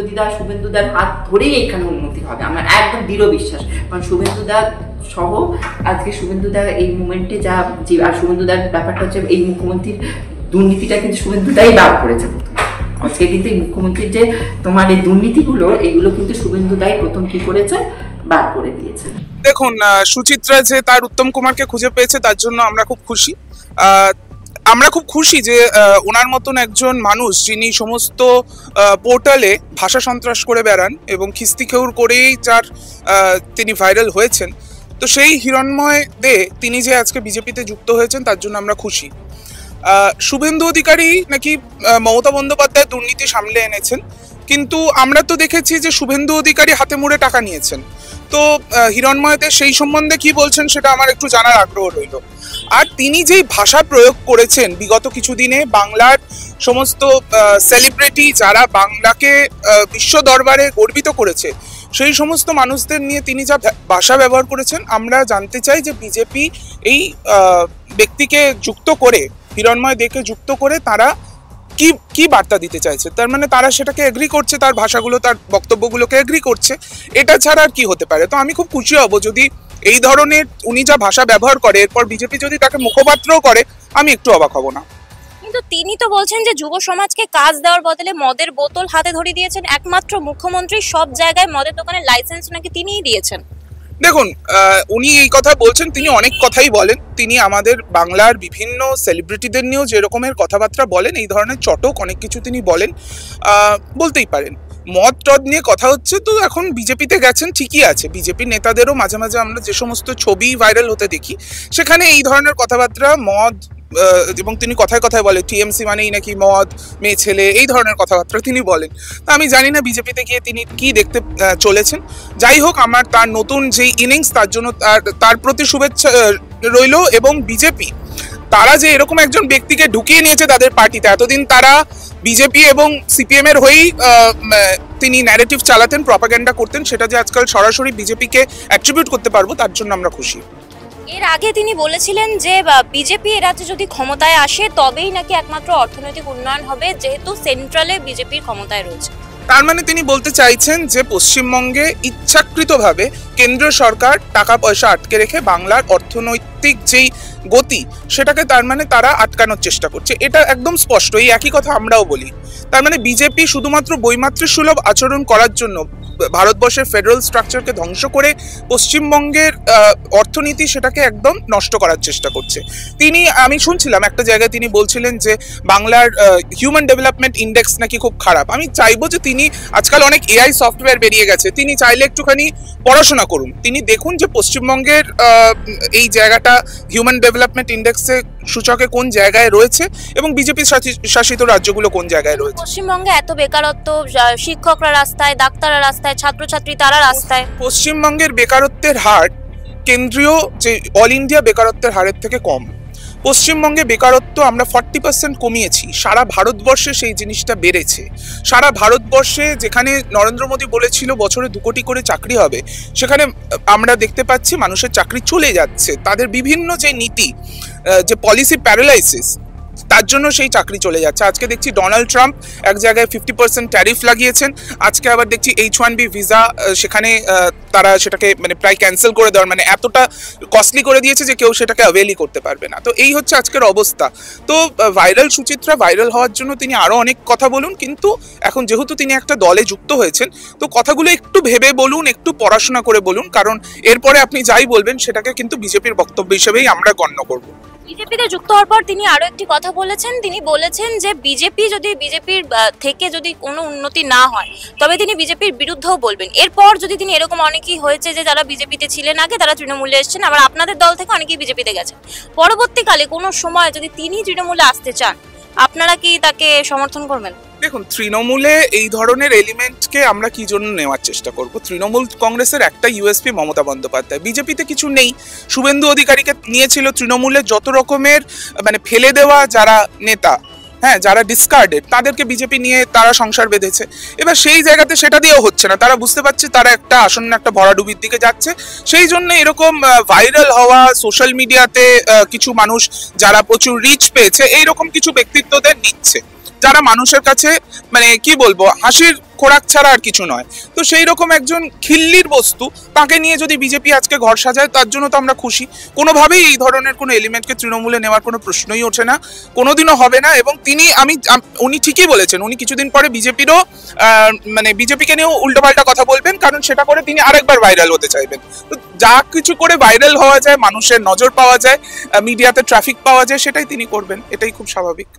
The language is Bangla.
দিদা শুভেন্দুদার হাত ধরেই এখানে উন্নতি হবে, আমার একদম দৃঢ় বিশ্বাস। কারণ শুভেন্দুদা সহ আজকে শুভেন্দুদা এই মুমেন্টে যা, আর শুভেন্দুদার ব্যাপারটা হচ্ছে এই মুখ্যমন্ত্রীর দুর্নীতিটা কিন্তু শুভেন্দুদাই বার করেছে আজকে। কিন্তু এই মুখ্যমন্ত্রীর যে তোমার এই দুর্নীতিগুলো, এগুলো কিন্তু শুভেন্দুদাই প্রথম কি করেছে, বার করে দিয়েছে। দেখুন, সুচিত্রা যে তার উত্তম কুমারকে খুঁজে পেয়েছে তার জন্য আমরা খুব খুশি। আমরা খুব খুশি যে ওনার মতন একজন মানুষ যিনি সমস্ত পোর্টালে ভাষা সন্ত্রাস করে বেড়ান এবং খিস্তি খেউর করেই যার তিনি ভাইরাল হয়েছেন, তো সেই হিরণময় দে তিনি যে আজকে বিজেপিতে যুক্ত হয়েছেন তার জন্য আমরা খুশি। শুভেন্দু অধিকারী নাকি মমতা বন্দ্যোপাধ্যায় দুর্নীতি সামলে এনেছেন, কিন্তু আমরা তো দেখেছি যে শুভেন্দু অধিকারী হাতে মুড়ে টাকা নিয়েছেন। তো হিরণময় দে সেই সম্বন্ধে কি বলছেন সেটা আমার একটু জানার আগ্রহ রইল। আর তিনি যেই ভাষা প্রয়োগ করেছেন বিগত কিছুদিনে বাংলার সমস্ত সেলিব্রিটি যারা বাংলাকে বিশ্ব দরবারে গর্বিত করেছে, সেই সমস্ত মানুষদের নিয়ে তিনি যা ভাষা ব্যবহার করেছেন, আমরা জানতে চাই যে বিজেপি এই ব্যক্তিকে যুক্ত করে, হিরণময় দেকে যুক্ত করে তারা কি কি বার্তা দিতে চাইছে। তার মানে তারা সেটাকে এগ্রি করছে, তার ভাষাগুলো, তার বক্তব্যগুলোকে এগ্রি করছে, এটা ছাড়া আর কি হতে পারে। তো আমি খুব খুশি হব যদি এই ধরনের উনি যা ভাষা ব্যবহার করে এরপর বিজেপি যদি তাকে মুখপাত্রও করে, আমি একটু অবাক হব না। কিন্তু তিনি তো বলছেন যে যুব সমাজকে কাজ দেওয়ার বদলে মদের বোতল হাতে ধরিয়ে দিয়েছেন, একমাত্র মুখ্যমন্ত্রী সব জায়গায় মদের দোকানের লাইসেন্স নাকি তিনিই দিয়েছেন। দেখুন, উনি এই কথা বলছেন, তিনি অনেক কথাই বলেন। তিনি আমাদের বাংলার বিভিন্ন সেলিব্রিটিদের নিয়েও যে রকমের কথাবার্তা বলেন, এই ধরনের চটক অনেক কিছু তিনি বলেন, বলতেই পারেন। মদ টদ নিয়ে কথা হচ্ছে, তো এখন বিজেপিতে গেছেন ঠিকই আছে। বিজেপির নেতাদেরও মাঝে মাঝে আমরা যে সমস্ত ছবি ভাইরাল হতে দেখি, সেখানে এই ধরনের কথাবার্তা, মদ, এবং তিনি কথায় কথায় বলে টিএমসি মানেই নাকি মদ, মেয়ে ছেলে, এই ধরনের কথাবার্তা তিনি বলেন। তা আমি জানি না বিজেপিতে গিয়ে তিনি কি দেখতে চলেছেন। যাই হোক, আমার তার নতুন যেই ইনিংস তার জন্য তার প্রতি শুভেচ্ছা রইল। এবং বিজেপি তারা যে এরকম একজন ব্যক্তিকে ঢুকিয়ে নিয়েছে তাদের পার্টিতে, এতদিন তারা বিজেপি এবং সিপিএম এর হয়েই তিনি ন্যারেটিভ চালাতেন, প্রপাগান্ডা করতেন, সেটা যে আজকাল সরাসরি বিজেপিকে অ্যাট্রিবিউট করতে পারবো তার জন্য আমরা খুশি। এর আগে তিনি বলেছিলেন যে বিজেপি এ রাজ্যে যদি ক্ষমতায় আসে তবেই নাকি একমাত্র অর্থনৈতিক উন্নয়ন হবে, যেহেতু সেন্ট্রালে বিজেপির ক্ষমতায় রয়েছে। তার মানে তিনি বলতে চাইছেন যে পশ্চিমবঙ্গে ইচ্ছাকৃতভাবে কেন্দ্র সরকার টাকা পয়সা আটকে রেখে বাংলার অর্থনৈতিক যেই গতি সেটাকে তার মানে তারা আটকানোর চেষ্টা করছে। এটা একদম স্পষ্ট, এই একই কথা আমরাও বলি। তার মানে বিজেপি শুধুমাত্র বৈমাতৃসুলভ আচরণ করার জন্য ভারতবর্ষের ফেডারেল স্ট্রাকচারকে ধ্বংস করে পশ্চিমবঙ্গের অর্থনীতি সেটাকে একদম নষ্ট করার চেষ্টা করছে। আমি শুনছিলাম একটা জায়গায় তিনি বলছিলেন যে বাংলার হিউম্যান ডেভেলপমেন্ট ইন্ডেক্স নাকি খুব খারাপ। আমি চাইবো যে তিনি, আজকাল অনেক এআই সফটওয়্যার বেরিয়ে গেছে, তিনি চাইলে একটুখানি পড়াশোনা করুন, তিনি দেখুন যে পশ্চিমবঙ্গের এই জায়গাটা হিউম্যান ডেভেলপমেন্ট ইন্ডেক্সে সূচকে কোন জায়গায় রয়েছে এবং বিজেপি শাসিত রাজ্যগুলো কোন জায়গায় রয়েছে। পশ্চিমবঙ্গে এত বেকারত্ব, শিক্ষকরা রাস্তায়, ডাক্তাররা রাস্তায়, ছাত্রছাত্রী তারা রাস্তায়। পশ্চিমবঙ্গের বেকারত্বের হার কেন্দ্রীয় যে অল ইন্ডিয়া বেকারত্বের হারের থেকে কম। পশ্চিমবঙ্গে বেকারত্ব আমরা 40% কমিয়েছি, সারা ভারতবর্ষে সেই জিনিসটা বেড়েছে। সারা ভারতবর্ষে যেখানে নরেন্দ্র মোদী বলেছিল বছরে 2 কোটি করে চাকরি হবে, সেখানে আমরা দেখতে পাচ্ছি মানুষের চাকরি চলে যাচ্ছে। তাদের বিভিন্ন যে নীতি, যে পলিসি প্যারালাইসিস, তার জন্য সেই চাকরি চলে যাচ্ছে। আজকে দেখছি ডোনাল্ড ট্রাম্প এক জায়গায় 50% ট্যারিফ লাগিয়েছেন, আজকে আবার দেখছি H1B ভিসা সেখানে তারা সেটাকে মানে প্রায় ক্যান্সেল করে দেওয়ার, মানে এতটা কস্টলি করে দিয়েছে যে কেউ সেটাকে অ্যাভেলই করতে পারবে না। তো এই হচ্ছে আজকের অবস্থা। তো ভাইরাল সুচিত্রা ভাইরাল হওয়ার জন্য তিনি আরও অনেক কথা বলুন, কিন্তু এখন যেহেতু তিনি একটা দলে যুক্ত হয়েছেন, তো কথাগুলো একটু ভেবে বলুন, একটু পড়াশোনা করে বলুন, কারণ এরপরে আপনি যাই বলবেন সেটাকে কিন্তু বিজেপির বক্তব্য হিসেবেই আমরা গণ্য করব। বিজেপিতে যুক্ত হওয়ার পর তিনি আরো একটি কথা বলেছেন, তিনি বলেছেন যে বিজেপির থেকে যদি কোনো উন্নতি না হয় তবে তিনি বিজেপির বিরুদ্ধেও বলবেন। এরপর যদি তিনি, এরকম অনেকেই হয়েছে যে যারা বিজেপিতে ছিলেন আগে তারা তৃণমূলে এসেছেন, আবার আপনাদের দল থেকে অনেকেই বিজেপিতে গেছেন, পরবর্তীকালে কোনো সময় যদি তিনি তৃণমূলে আসতে চান, আপনারা কি তাকে সমর্থন করবেন? দেখুন, তৃণমূলে এই ধরনের এলিমেন্টকে আমরা কি জন্য নেওয়ার চেষ্টা করব? তৃণমূল কংগ্রেসের একটা ইউএসপি মমতা বন্দ্যোপাধ্যায়, বিজেপিতে কিছু নেই। শুভেন্দু অধিকারীকে নিয়েছিল তৃণমূলে যত রকমের মানে ফেলে দেওয়া যারা নেতা, হ্যাঁ, যারা ডিসকার্ডেড, তাদেরকে বিজেপি নিয়ে তারা সংসার বেঁধেছে। এবার সেই জায়গাতে সেটা দিয়েও হচ্ছে না, তারা বুঝতে পারছে তারা একটা আসন্ন একটা ভরাডুবির দিকে যাচ্ছে। সেই জন্য এরকম ভাইরাল হওয়া, সোশ্যাল মিডিয়াতে কিছু মানুষ যারা প্রচুর রিচ পেয়েছে, এইরকম কিছু ব্যক্তিত্বদের নিচ্ছে, যারা মানুষের কাছে মানে কি বলবো হাসির খোরাক ছাড়া আর কিছু নয়। তো সেই রকম একজন খিল্লির বস্তু, তাকে নিয়ে যদি বিজেপি আজকে ঘর সাজায় তার জন্য তো আমরা খুশি। কোনোভাবেই এই ধরনের কোনো এলিমেন্টকে তৃণমূলে নেওয়ার কোনো প্রশ্নই ওঠে না, কোনোদিনও হবে না। এবং উনি ঠিকই বলেছেন, উনি কিছুদিন পরে বিজেপিরও মানে বিজেপিকে নিয়েও উল্টোপাল্টা কথা বলবেন, কারণ সেটা করে তিনি আরেকবার ভাইরাল হতে চাইবেন। তো যা কিছু করে ভাইরাল হওয়া যায়, মানুষের নজর পাওয়া যায়, মিডিয়াতে ট্রাফিক পাওয়া যায়, সেটাই তিনি করবেন, এটাই খুব স্বাভাবিক।